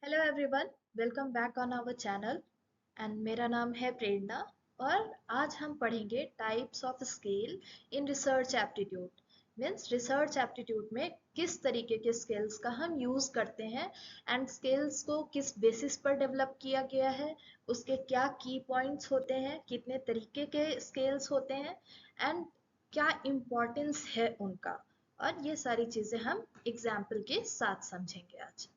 Hello everyone, welcome back on our channel and मेरा नाम है प्रेरणा। और आज हम पढ़ेंगे types of scale in research aptitude. Means research aptitude में किस तरीके के स्केल्स का हम यूज़ करते हैं एंड स्केल्स को किस बेसिस पर डेवलप किया गया है, उसके क्या की पॉइंट्स होते हैं, कितने तरीके के स्केल्स होते हैं एंड क्या इम्पोर्टेंस है उनका। और ये सारी चीज़ें हम एग्जाम्पल के साथ समझेंगे आज।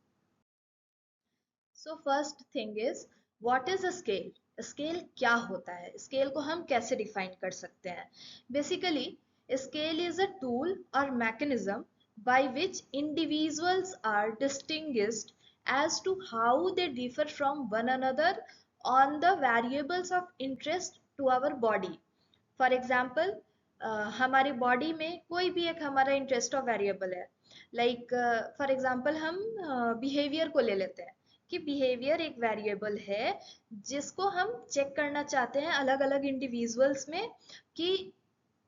So first thing is what is a scale. Scale क्या होता है, स्केल को हम कैसे डिफाइन कर सकते हैं। Basically scale is a tool और mechanism by which individuals are distinguished as to how they differ from one another on the variables of interest to our body. For example हमारी body में कोई भी एक हमारा इंटरेस्ट ऑफ वेरिएबल है। Like for example हम behaviour को ले लेते हैं कि बिहेवियर एक वेरिएबल है जिसको हम चेक करना चाहते हैं अलग अलग इंडिविजुअल्स में, कि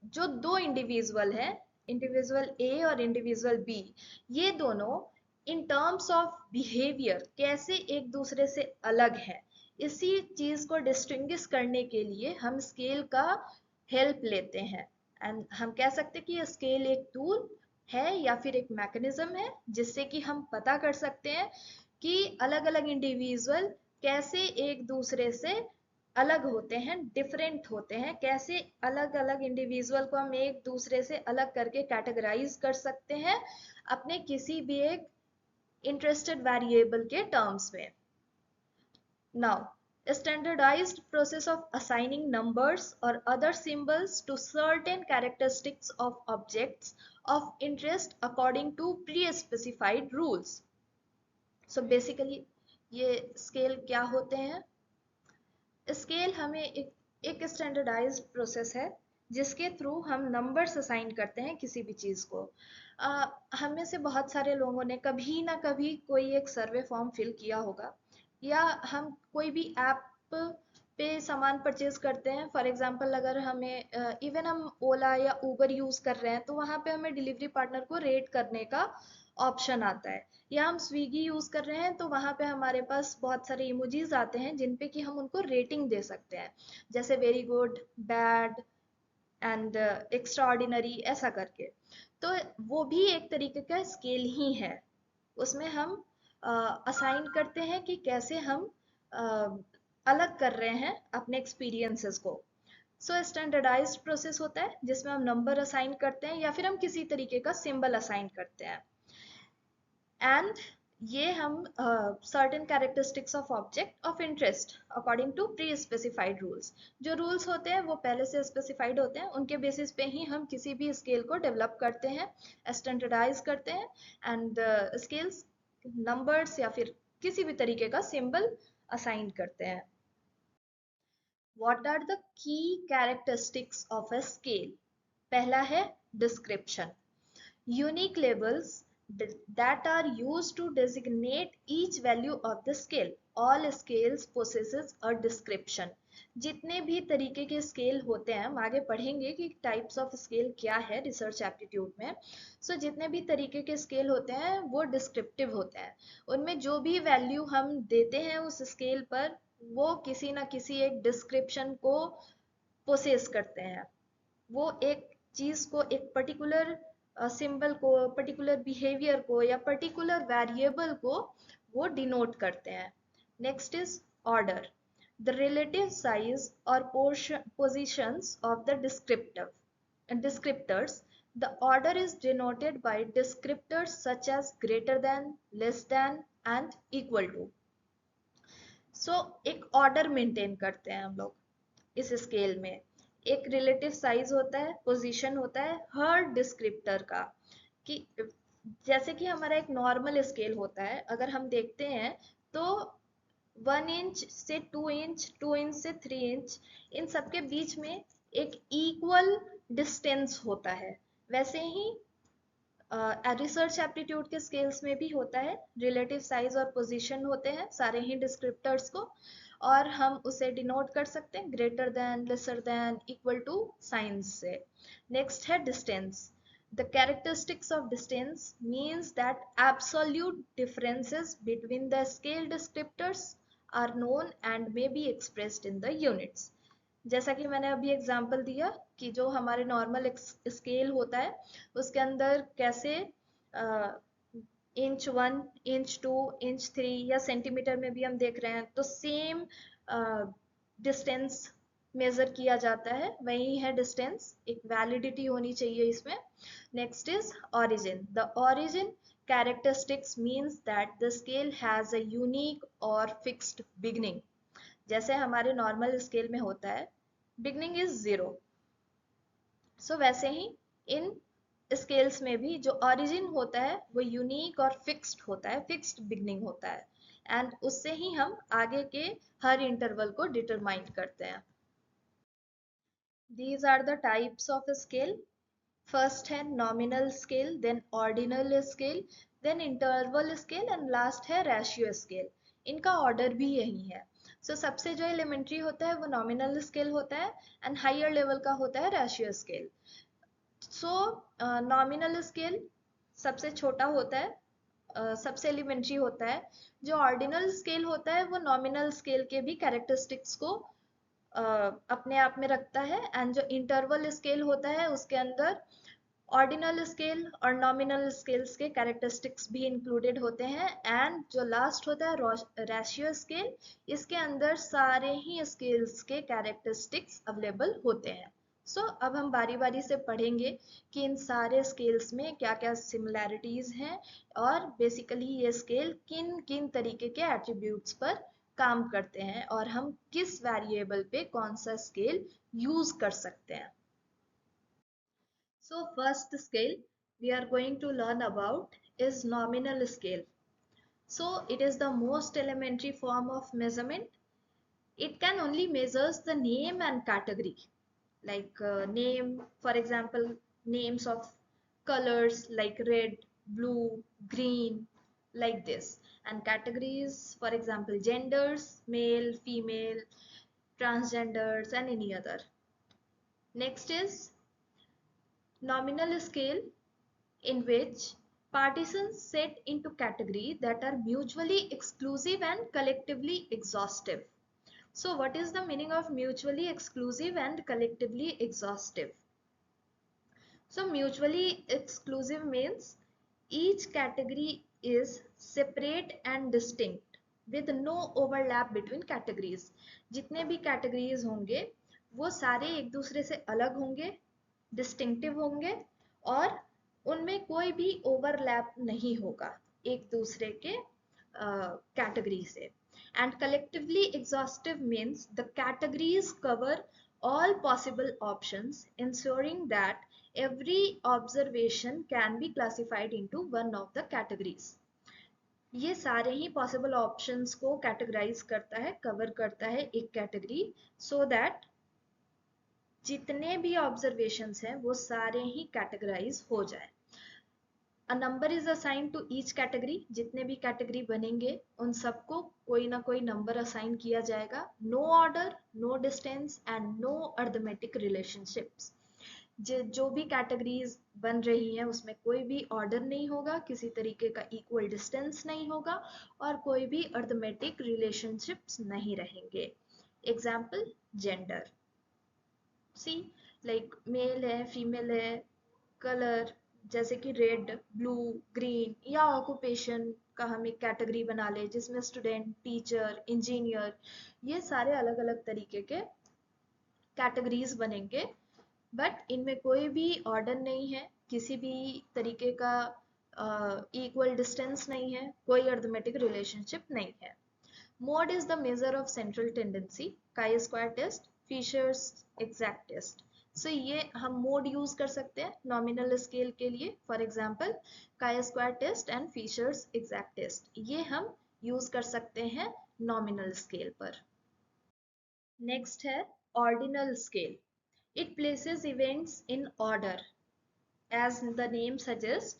जो दो इंडिविजुअल हैं, इंडिविजुअल ए और इंडिविजुअल बी, ये दोनों इन टर्म्स ऑफ बिहेवियर कैसे एक दूसरे से अलग है। इसी चीज को डिस्टिंग्विश करने के लिए हम स्केल का हेल्प लेते हैं। एंड हम कह सकते हैं कि ये स्केल एक टूल है या फिर एक मैकेनिज्म है जिससे कि हम पता कर सकते हैं कि अलग अलग इंडिविजुअल कैसे एक दूसरे से अलग होते हैं, डिफरेंट होते हैं, कैसे अलग अलग इंडिविजुअल को हम एक दूसरे से अलग करके कैटेगराइज कर सकते हैं अपने किसी भी एक इंटरेस्टेड वेरिएबल के टर्म्स में। Now, a standardized process of assigning numbers or other symbols to certain characteristics of objects of interest according to pre-specified rules. So basically, ये स्केल क्या होते हैं। स्केल हमें एक स्टैंडर्डाइज्ड प्रोसेस है जिसके थ्रू हम नंबर्स असाइन करते हैं किसी भी चीज़ को। हम में से बहुत सारे लोगों ने कभी ना कभी कोई एक सर्वे फॉर्म फिल किया होगा, या हम कोई भी ऐप पे सामान परचेज करते हैं। फॉर एग्जांपल अगर हमें इवन हम ओला या उबर यूज़ कर रहे हैं तो वहाँ पे हमें डिलीवरी पार्टनर को रेट करने का ऑप्शन आता है। या हम स्विगी यूज़ कर रहे हैं तो वहाँ पे हमारे पास बहुत सारे इमोजीज आते हैं जिन पे कि हम उनको रेटिंग दे सकते हैं, जैसे very good, bad and extraordinary, ऐसा करके। तो वो भी एक तरीके का स्केल ही है। उसमें हम असाइन करते हैं कि कैसे हम अलग कर रहे हैं अपने एक्सपीरियंसेस को। सो स्टैंडर्डाइज्ड प्रोसेस होता है जिसमें हम नंबर असाइन करते हैं या फिर हम किसी तरीके का सिंबल असाइन करते हैं। एंड ये हम certain characteristics of object of interest according to pre specified rules. जो रूल्स होते हैं वो पहले से स्पेसिफाइड होते हैं, उनके बेसिस पे ही हम किसी भी स्केल को डेवलप करते हैं, स्टैंडर्डाइज करते हैं एंड स्केल्स नंबर्स या फिर किसी भी तरीके का सिंबल असाइन करते हैं। What are the key characteristics of a scale. पहला है description. Unique labels that are used to designate each value of the scale. All scales possesses a description. जितने भी तरीके के स्केल होते हैं, हम आगे पढ़ेंगे कि टाइप्स ऑफ स्केल क्या है रिसर्च एप्टीट्यूड में। सो जितने भी तरीके के स्केल होते हैं वो डिस्क्रिप्टिव होते हैं। उनमें जो भी वैल्यू हम देते हैं उस स्केल पर, वो किसी ना किसी एक डिस्क्रिप्शन को पोसेस करते हैं। वो एक चीज को, एक पर्टिकुलर सिंबल को, पर्टिकुलर बिहेवियर को या पर्टिकुलर वेरिएबल को वो डिनोट करते हैं। Next is order. The relative size और positions of the descriptors. The order is denoted by descriptors such as greater than, less than and equal to. सो एक order maintain करते हैं हम लोग इस स्केल में। एक रिलेटिव साइज होता है, पोजीशन होता है हर डिस्क्रिप्टर का। कि जैसे कि हमारा एक नॉर्मल स्केल होता है, अगर हम देखते हैं तो 1 इंच से 2 इंच, 2 इंच से 3 इंच, इन सबके बीच में एक इक्वल डिस्टेंस होता है। वैसे ही रिसर्च एप्टीट्यूड के स्केल्स में भी होता है, रिलेटिव साइज और पोजीशन होते हैं सारे ही डिस्क्रिप्टर्स को, और हम उसे डिनोट कर सकते हैं greater than, lesser than, equal to science से। नेक्स्ट है distance. The characteristics of distance means that absolute differences between the scale descriptors are known and may be expressed in the units. जैसा कि मैंने अभी example दिया कि जो हमारे नॉर्मल स्केल होता है उसके अंदर कैसे इंच 1, इंच 2, इंच 3 या सेंटीमीटर में भी हम देख रहे हैं तो सेम डिस्टेंस मेजर किया जाता है, वही है डिस्टेंस, एक वैलिडिटी होनी चाहिए इसमें. Next is origin. The origin characteristics means that the scale has a unique or fixed beginning. जैसे हमारे नॉर्मल स्केल में होता है बिगनिंग इज 0, सो वैसे ही इन स्केल्स में भी जो ओरिजिन होता है वो यूनिक और फिक्स्ड होता है, फिक्स्ड बिगनिंग होता है, एंड उससे ही हम आगे के हर इंटरवल को डिटरमाइन करते हैं. These are the types of scale. First है nominal scale, then ordinal scale, then interval scale and last है ratio scale. इनका ऑर्डर भी यही है. So सबसे जो एलिमेंट्री होता है वो नॉमिनल स्केल होता है एंड हायर लेवल का होता है रेशियो स्केल. सो नॉमिनल स्केल सबसे छोटा होता है, सबसे एलिमेंट्री होता है. जो ऑर्डिनल स्केल होता है वो नॉमिनल स्केल के भी कैरेक्टरिस्टिक्स को अपने आप में रखता है, एंड जो इंटरवल स्केल होता है उसके अंदर ऑर्डिनल स्केल और नॉमिनल स्केल्स के कैरेक्टरिस्टिक्स भी इंक्लूडेड होते हैं, एंड जो लास्ट होता है रेशियो स्केल, इसके अंदर सारे ही स्केल्स के कैरेक्टरिस्टिक्स अवेलेबल होते हैं. सो अब हम बारी बारी से पढ़ेंगे कि इन सारे स्केल्स में क्या क्या सिमिलैरिटीज हैं और बेसिकली ये स्केल किन किन तरीके के एट्रीब्यूट्स पर काम करते हैं और हम किस वेरिएबल पे कौन सा स्केल यूज कर सकते हैं. So first scale we are going to learn about is nominal scale. So it is the most elementary form of measurement. It can only measures the name and category. Like name, for example, names of colors like red, blue, green, like this. And categories, for example, genders, male, female, transgenders, and any other. Next is nominal scale, in which partisans set into categories that are mutually exclusive and collectively exhaustive. So what is the meaning of mutually exclusive and collectively exhaustive? So mutually exclusive means each category is separate and distinct with no overlap between categories. जितने भी categories होंगे वो सारे एक दूसरे से अलग होंगे, distinctive होंगे और उनमें कोई भी ओवरलैप नहीं होगा एक दूसरे के कैटेगरी से. And collectively exhaustive means the categories cover all possible options, ensuring that every observation can be classified into one of the categories. ये सारे ही पॉसिबल ऑप्शंस को कैटेगराइज करता है, कवर करता है एक कैटेगरी, सो दैट जितने भी ऑब्जर्वेशंस हैं वो सारे ही कैटेगराइज हो जाए. A number is assigned to each category. जितने भी कैटेगरी बनेंगे उन सबको कोई ना कोई नंबर असाइन किया जाएगा. No order, no distance and no arithmetic relationships. जो भी कैटेगरीज बन रही हैं उसमें कोई भी ऑर्डर नहीं होगा, किसी तरीके का इक्वल डिस्टेंस नहीं होगा और कोई भी अर्थमेटिक रिलेशनशिप्स नहीं रहेंगे. एग्जाम्पल जेंडर, सी लाइक मेल है, फीमेल है, कलर जैसे कि रेड, ब्लू, ग्रीन, या ऑक्यूपेशन का हम एक कैटेगरी बना ले जिसमें स्टूडेंट, टीचर, इंजीनियर, ये सारे अलग अलग तरीके के कैटेगरीज बनेंगे. बट इनमें कोई भी ऑर्डर नहीं है, किसी भी तरीके का इक्वल डिस्टेंस नहीं है, कोई अर्थमेटिक रिलेशनशिप नहीं है. Mode is the measure of central tendency, chi square test, Fisher's exact test. So ये हम मोड यूज कर सकते हैं नॉमिनल स्केल के लिए. For example chi square test and Fisher's exact test, ये हम यूज कर सकते हैं नॉमिनल स्केल पर. नेक्स्ट है ordinal scale. It places events in order. As the name suggests,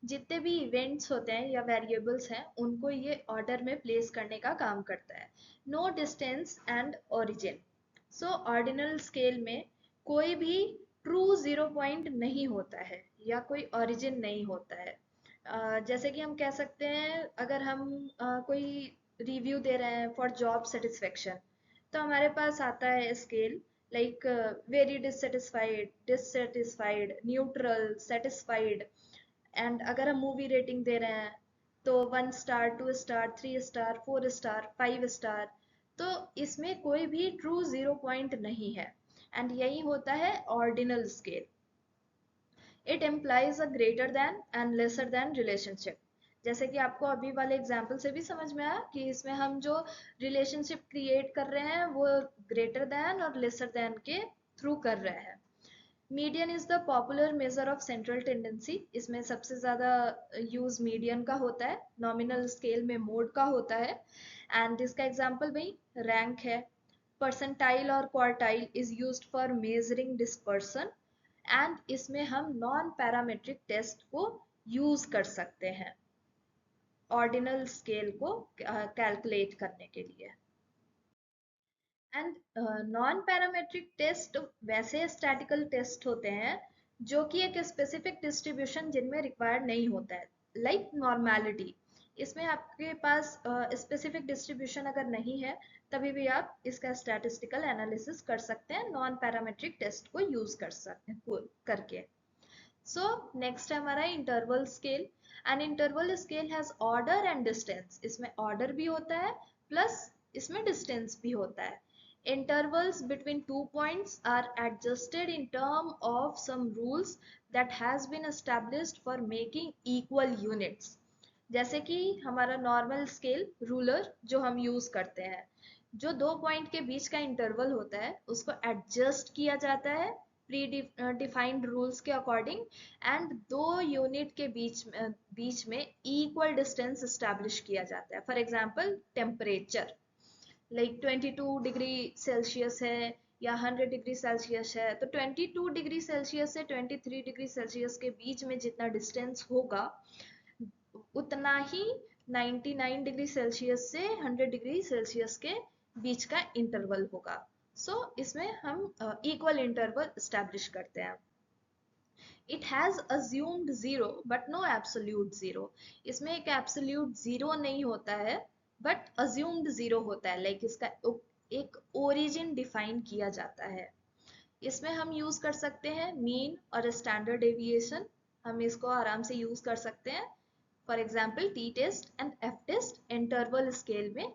जितने भी इवेंट्स होते हैं या वेरिएबल्स हैं उनको ये ऑर्डर में प्लेस करने का काम करता है. No distance and origin. So ordinal scale में कोई भी ट्रू जीरो पॉइंट नहीं होता है या कोई ओरिजिन नहीं होता है। जैसे कि हम कह सकते हैं, अगर हम कोई रिव्यू दे रहे हैं फॉर जॉब सेटिस्फेक्शन, तो हमारे पास आता है scale like very dissatisfied, dissatisfied, neutral, satisfied. And अगर हम मूवी रेटिंग दे रहे हैं तो 1 star, 2 star, 3 star, 4 star, 5 star. तो इसमें कोई भी ट्रू जीरो पॉइंट नहीं है। एंड यही होता है ordinal scale. It implies a greater than and lesser than relationship. जैसे कि आपको अभी वाले एग्जाम्पल से भी समझ में आया कि इसमें हम जो रिलेशनशिप क्रिएट कर रहे हैं वो ग्रेटर देन और लेसर देन के थ्रू कर रहे हैं। Median is the popular major of central tendency. इसमें सबसे ज्यादा यूज मीडियन का होता है, नॉमिनल स्केल में मोड का होता है। एंड इसका एग्जांपल भाई रैंक है। परसेंटाइल और quartile is used for measuring dispersion. And इसमें हम नॉन पैरामेट्रिक टेस्ट को यूज कर सकते हैं ऑर्डिनल स्केल को कैलकुलेट करने के लिए। एंड नॉन पैरामेट्रिक टेस्ट वैसे स्टैटिकल टेस्ट होते हैं जो कि एक स्पेसिफिक डिस्ट्रीब्यूशन जिनमें रिक्वायर्ड नहीं होता है, लाइक नॉर्मेलिटी। इसमें आपके पास स्पेसिफिक डिस्ट्रीब्यूशन अगर नहीं है तभी भी आप इसका स्टैटिस्टिकल एनालिसिस कर सकते हैं नॉन पैरामेट्रिक टेस्ट को यूज कर सकते करके। सो नेक्स्ट है हमारा interval scale. An interval scale has order and distance. इसमें ऑर्डर भी होता है प्लस इसमें डिस्टेंस भी होता है। Intervals between 2 points are adjusted in term of some rules that has been established for making equal units। जैसे कि हमारा नॉर्मल स्केल रूलर जो हम यूज करते हैं, जो 2 पॉइंट के बीच का इंटरवल होता है उसको एडजस्ट किया जाता है प्री डिफाइंड रूल्स के अकॉर्डिंग। एंड दो यूनिट के बीच में इक्वल डिस्टेंस स्टैब्लिश किया जाता है। For example temperature, like 22 degree Celsius है या 100 डिग्री सेल्सियस है, तो 22 डिग्री सेल्सियस से 23 डिग्री सेल्सियस के बीच में जितना डिस्टेंस होगा उतना ही 99 डिग्री सेल्सियस से 100 डिग्री सेल्सियस के बीच का इंटरवल होगा। सो इसमें हम इक्वल इंटरवल स्टैब्लिश करते हैं। It has assumed zero but no absolute zero. इसमें एक एब्सोल्यूट जीरो नहीं होता है बट अज्यूम्ड जीरो होता है, लाइक इसका एक ओरिजिन डिफाइन किया जाता है। इसमें हम यूज कर सकते हैं मीन और स्टैंडर्ड डेविएशन। हम इसको आराम से यूज कर सकते हैं। For example T test and F test interval scale में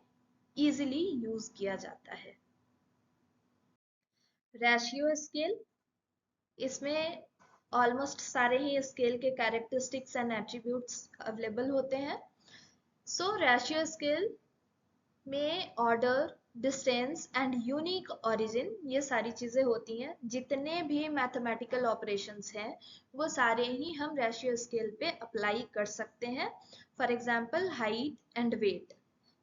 इजिली यूज किया जाता है। रेशियो स्केल, इसमें ऑलमोस्ट सारे ही स्केल के कैरेक्टरिस्टिक्स एंड एट्रीब्यूट्स अवेलेबल होते हैं। सो रेशियो स्केल में order, distance and unique origin ये सारी चीजें होती हैं। जितने भी मैथमेटिकल ऑपरेशंस हैं वो सारे ही हम रेशियो स्केल पे अप्लाई कर सकते हैं। For example height and weight,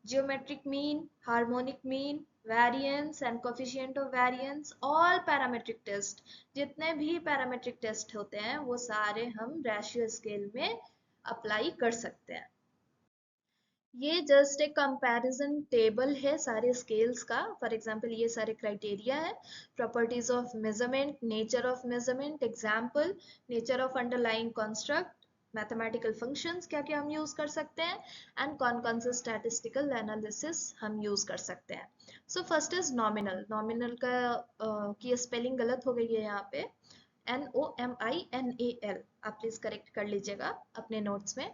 geometric mean, harmonic mean, variance and coefficient of variance, all parametric test। जितने भी parametric test होते हैं वो सारे हम रेशियो स्केल में अप्लाई कर सकते हैं। ये जस्ट एक कंपैरिजन टेबल है सारे स्केल्स का। फॉर एग्जांपल ये सारे क्राइटेरिया है। Properties of measurement, nature of measurement, example, nature of underlying construct, mathematical functions क्या क्या हम यूज कर सकते हैं, एंड कौन कौन से स्टैटिस्टिकल एनालिसिस हम यूज कर सकते हैं। So first is nominal. Nominal का की स्पेलिंग गलत हो गई है यहाँ पे, NOMINAL, आप प्लीज करेक्ट कर लीजिएगा अपने नोट्स में।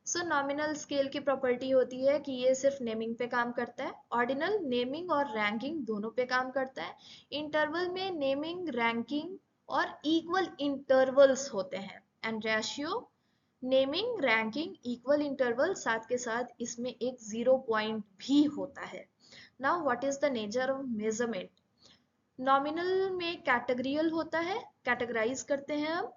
सो नॉमिनल स्केल की प्रॉपर्टी होती है कि ये सिर्फ नेमिंग पे काम करता है। ऑर्डिनल नेमिंग और रैंकिंग दोनों पे काम करता है। इंटरवल में नेमिंग, रैंकिंग और इक्वल इंटरवल्स होते हैं। And ratio naming, ranking, equal interval, साथ के साथ इसमें एक जीरो पॉइंट भी होता है। Now what is the nature of measurement. Nominal में कैटेगरियल होता है, कैटेगराइज करते हैं हम।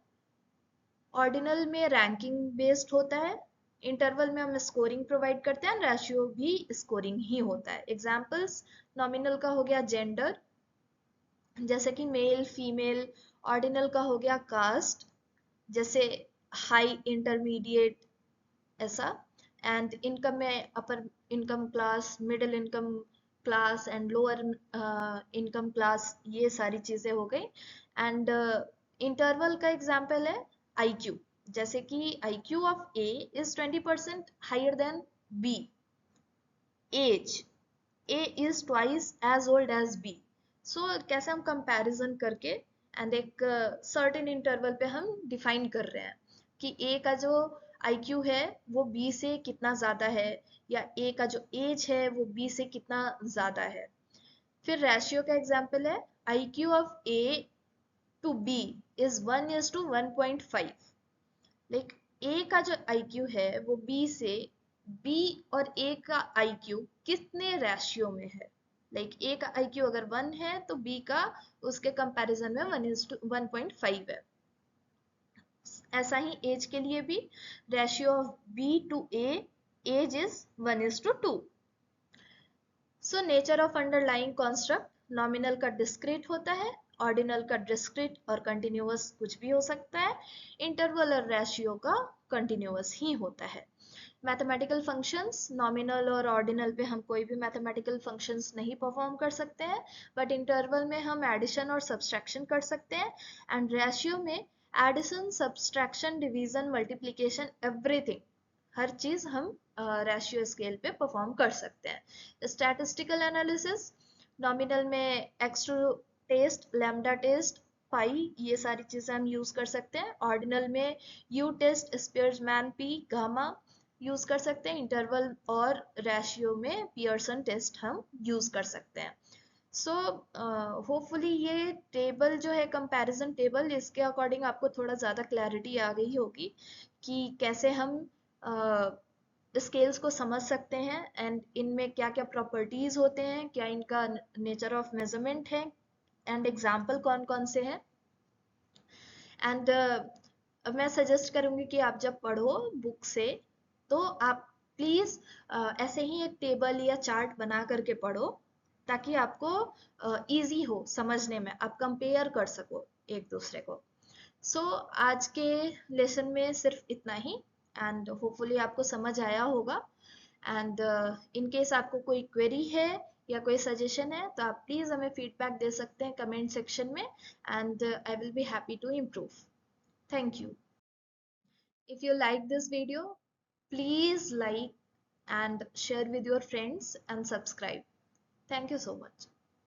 ऑर्डिनल में रैंकिंग बेस्ड होता है। इंटरवल में हम स्कोरिंग प्रोवाइड करते हैं। रेशियो भी स्कोरिंग ही होता है। एग्जांपल्स नॉमिनल का हो गया जेंडर, जैसे कि मेल, फीमेल। ऑर्डिनल का हो गया कास्ट, जैसे हाई, इंटरमीडिएट, ऐसा। एंड इनकम में upper income class, middle income class and lower income class, ये सारी चीजें हो गई। एंड इंटरवल का एग्जाम्पल है IQ, जैसे कि IQ of A is 20% higher than B. Age, A is twice as old as B. So कैसे हम कंपैरिजन करके एंड एक सर्टेन इंटरवल पे हम डिफाइन कर रहे हैं कि A का जो IQ है वो B से कितना ज़्यादा है, या A का जो एज है वो B से कितना ज़्यादा है. फिर रेशियो का एग्जांपल है IQ of A to B is 1:1.5. Like A का जो आईक्यू है वो बी से, बी और ए का आईक्यू कितने रेशियो में है. लाइक ए का आईक्यू अगर 1 है तो बी का उसके कंपैरिजन में 1:1.5 है. ऐसा ही एज के लिए भी ratio of B to A, age is 1:2. So nature of underlying construct, nominal का डिस्क्रीट होता है, ऑर्डिनल का डिस्क्रीट और कंटिन्यूअस कुछ भी हो सकता है, इंटरवल और रेशियो का कंटिन्यूअस ही होता है. मैथमेटिकल फंक्शंस, नॉमिनल और ऑर्डिनल पे हम कोई भी मैथमेटिकल फंक्शंस नहीं परफॉर्म कर सकते हैं, बट इंटरवल में हम एडिशन और सब्सट्रैक्शन कर सकते हैं, एंड रेशियो में addition, subtraction, division, multiplication, everything, हर चीज हम रेशियो स्केल पे परफॉर्म कर सकते हैं. स्टैटिस्टिकल एनालिसिस, नॉमिनल में x two test, lambda test, pi, ये सारी चीजें हम यूज कर सकते हैं. ऑर्डिनल में U test, Spearman p, gamma use कर सकते हैं. इंटरवल और रेशियो में पियर्सन टेस्ट हम यूज कर सकते हैं. सो होपफुली ये टेबल जो है, कंपैरिजन टेबल, इसके अकॉर्डिंग आपको थोड़ा ज़्यादा क्लैरिटी आ गई होगी कि कैसे हम स्केल्स को समझ सकते हैं एंड इनमें क्या क्या प्रॉपर्टीज होते हैं, क्या इनका नेचर ऑफ मेजरमेंट है, एंड एग्जाम्पल कौन कौन से हैं. एंड मैं सजेस्ट करूंगी कि आप जब पढ़ो बुक से तो आप प्लीज ऐसे ही एक टेबल या चार्ट बना करके पढ़ो, ताकि आपको इजी हो समझने में, आप कंपेयर कर सको एक दूसरे को. सो आज के लेसन में सिर्फ इतना ही, एंड होपफुली आपको समझ आया होगा. एंड इन केस आपको कोई क्वेरी है या कोई सजेशन है तो आप प्लीज हमें फीडबैक दे सकते हैं कमेंट सेक्शन में, and I will be happy to improve. Thank you. If you like this video, please like and share with your friends and subscribe. Thank you so much.